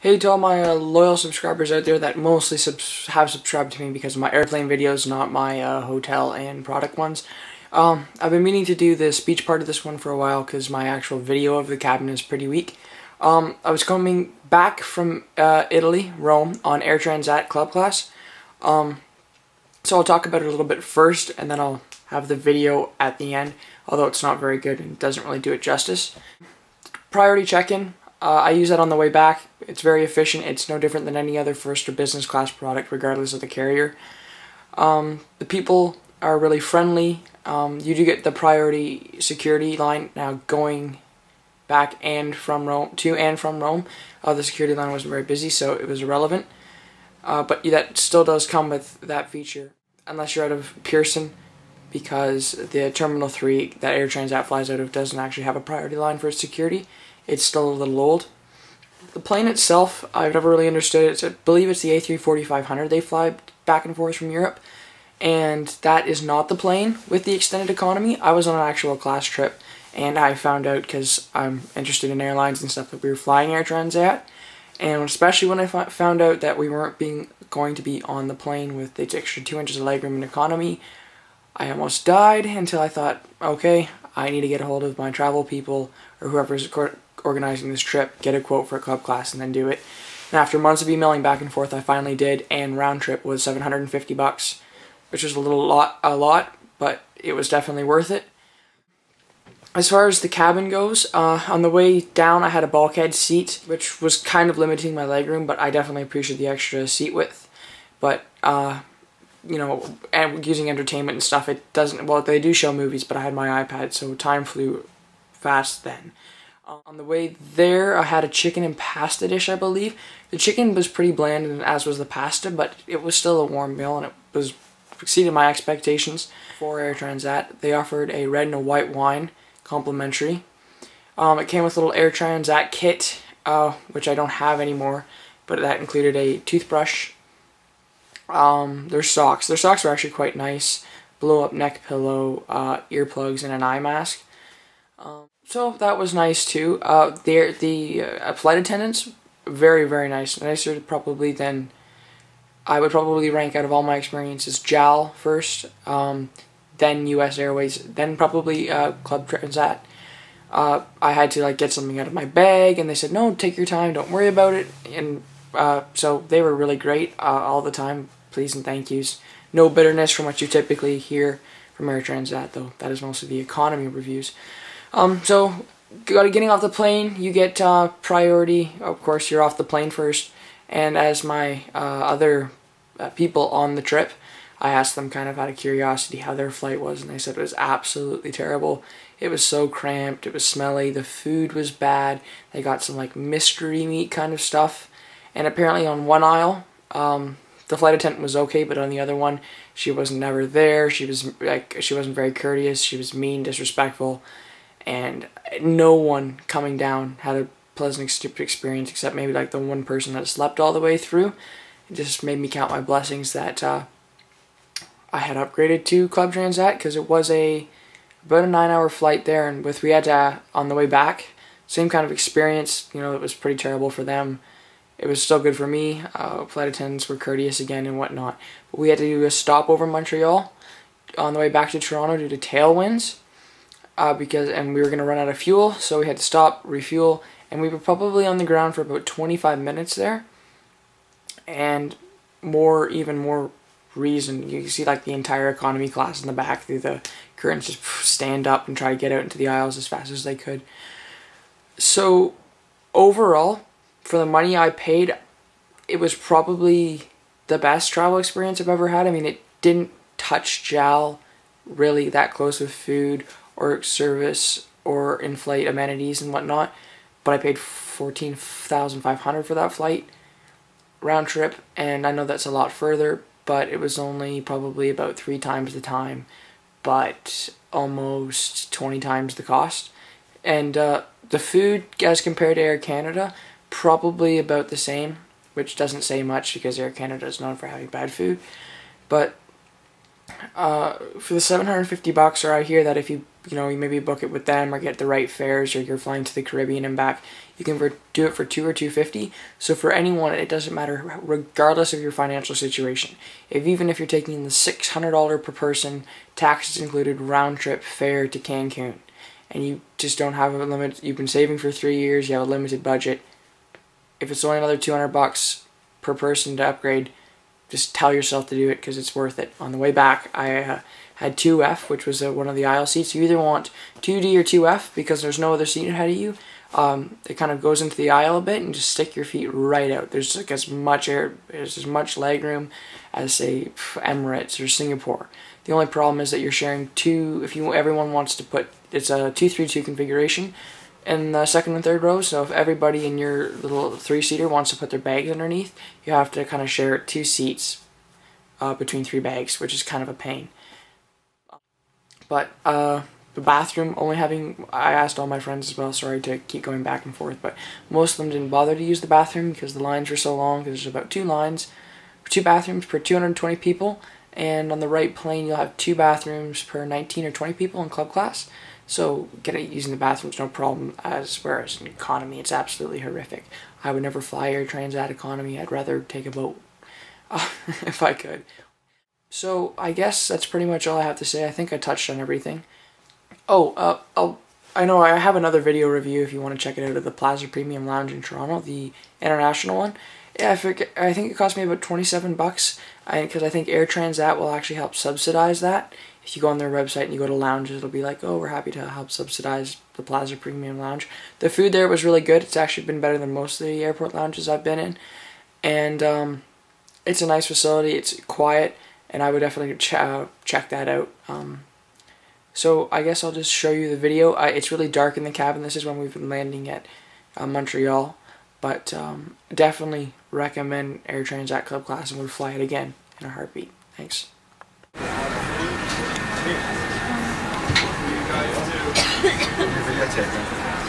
Hey to all my loyal subscribers out there that mostly have subscribed to me because of my airplane videos, not my hotel and product ones. I've been meaning to do the speech part of this one for a while because my actual video of the cabin is pretty weak. I was coming back from Italy, Rome, on Air Transat Club Class. So I'll talk about it a little bit first, and then I'll have the video at the end, although it's not very good and doesn't really do it justice. Priority check-in. I use that on the way back. It's very efficient. It's no different than any other first or business class product, regardless of the carrier. The people are really friendly. You do get the priority security line now going back and from Rome, to and from Rome. The security line wasn't very busy, so it was irrelevant. But that still does come with that feature, unless you're out of Pearson, because the Terminal 3 that Air Transat flies out of doesn't actually have a priority line for its security. It's still a little old. The plane itself, I've never really understood it. I believe it's the A340-500 they fly back and forth from Europe, and that is not the plane with the extended economy. I was on an actual class trip, and I found out, because I'm interested in airlines and stuff, that we were flying Air Transat, and especially when I found out that we weren't going to be on the plane with the extra 2 inches of legroom in economy, I almost died until I thought, okay, I need to get a hold of my travel people or whoever's organizing this trip, get a quote for a club class, and then do it. And after months of emailing back and forth, I finally did, and round trip was $750, which was a lot, but it was definitely worth it. As far as the cabin goes, on the way down I had a bulkhead seat, which was kind of limiting my legroom, but I definitely appreciate the extra seat width. But you know, and using entertainment and stuff, it doesn't, well, they do show movies, but I had my iPad, so time flew fast then. On the way there, I had a chicken and pasta dish, I believe. The chicken was pretty bland, and as was the pasta, but it was still a warm meal, and it was exceeded my expectations. For Air Transat, they offered a red and a white wine, complimentary. It came with a little Air Transat kit, which I don't have anymore, but that included a toothbrush, their socks. Their socks were actually quite nice. Blow-up neck pillow, earplugs, and an eye mask. So that was nice too. The flight attendants, very, very nice. Nicer probably than I would probably rank out of all my experiences. JAL first, then US Airways, then probably Club Transat. I had to get something out of my bag, and they said, no, take your time, don't worry about it. And so they were really great all the time. Please and thank yous. No bitterness from what you typically hear from Air Transat, though. That is mostly the economy reviews. So getting off the plane, you get priority. Of course, you're off the plane first. And as my other people on the trip, I asked them kind of out of curiosity how their flight was, and they said it was absolutely terrible. It was so cramped, it was smelly, the food was bad. They got some mystery meat kind of stuff. And apparently on one aisle, the flight attendant was okay, but on the other one, she was never there. She wasn't very courteous. She was mean, disrespectful, and no one coming down had a pleasant experience except maybe the one person that slept all the way through. It just made me count my blessings that I had upgraded to Club Transat, because it was about a 9-hour flight there, and we had to, on the way back, same kind of experience. You know, it was pretty terrible for them. It was still good for me. Flight attendants were courteous again and whatnot. But we had to do a stop over Montreal on the way back to Toronto due to tailwinds, and we were going to run out of fuel, so we had to stop, refuel, and we were probably on the ground for about 25 minutes there. And even more reason, you can see the entire economy class in the back through the curtains just stand up and try to get out into the aisles as fast as they could. So overall, for the money I paid, it was probably the best travel experience I've ever had. I mean, it didn't touch JAL really that close with food or service or in-flight amenities and whatnot, but I paid $14,500 for that flight round trip, and I know that's a lot further, but it was only probably about 3 times the time, but almost 20 times the cost. And the food, as compared to Air Canada, probably about the same, which doesn't say much because Air Canada is known for having bad food. But For the $750, or I hear that if you maybe book it with them or get the right fares, or you're flying to the Caribbean and back, you can do it for $200 or $250. So for anyone, it doesn't matter, regardless of your financial situation. Even if you're taking the $600 per person, taxes included, round trip fare to Cancun, and you just don't have a limit, you've been saving for 3 years, you have a limited budget. If it's only another $200 per person to upgrade, just tell yourself to do it because it's worth it. On the way back, I had 2F, which was one of the aisle seats. You either want 2D or 2F because there's no other seat ahead of you. It kind of goes into the aisle a bit and just stick your feet right out. There's like as much leg room as, say, Emirates or Singapore. The only problem is that you're sharing two. Everyone wants to put, it's a 2-3-2 configuration in the second and third rows, so if everybody in your little 3-seater wants to put their bags underneath, you have to kind of share 2 seats between 3 bags, which is kind of a pain. But the bathroom, I asked all my friends as well, sorry to keep going back and forth, but most of them didn't bother to use the bathroom because the lines were so long, because there's about 2 bathrooms per 220 people, and on the right plane you'll have 2 bathrooms per 19 or 20 people in club class. So using the bathroom's no problem, whereas in economy it's absolutely horrific. I would never fly Air Transat economy. I'd rather take a boat if I could. So I guess that's pretty much all I have to say. I think I touched on everything. Oh, I know I have another video review if you want to check it out, of the Plaza Premium Lounge in Toronto, the international one. Yeah, I think it cost me about $27, because I think Air Transat will actually help subsidize that. If you go on their website and you go to lounges, it'll be like, oh, we're happy to help subsidize the Plaza Premium Lounge. The food there was really good. It's actually been better than most of the airport lounges I've been in. And it's a nice facility. It's quiet, and I would definitely check that out. So I guess I'll just show you the video. It's really dark in the cabin. This is when we've been landing at Montreal. But definitely recommend Air Transat Club Class and would fly it again in a heartbeat. Thanks. You guys do.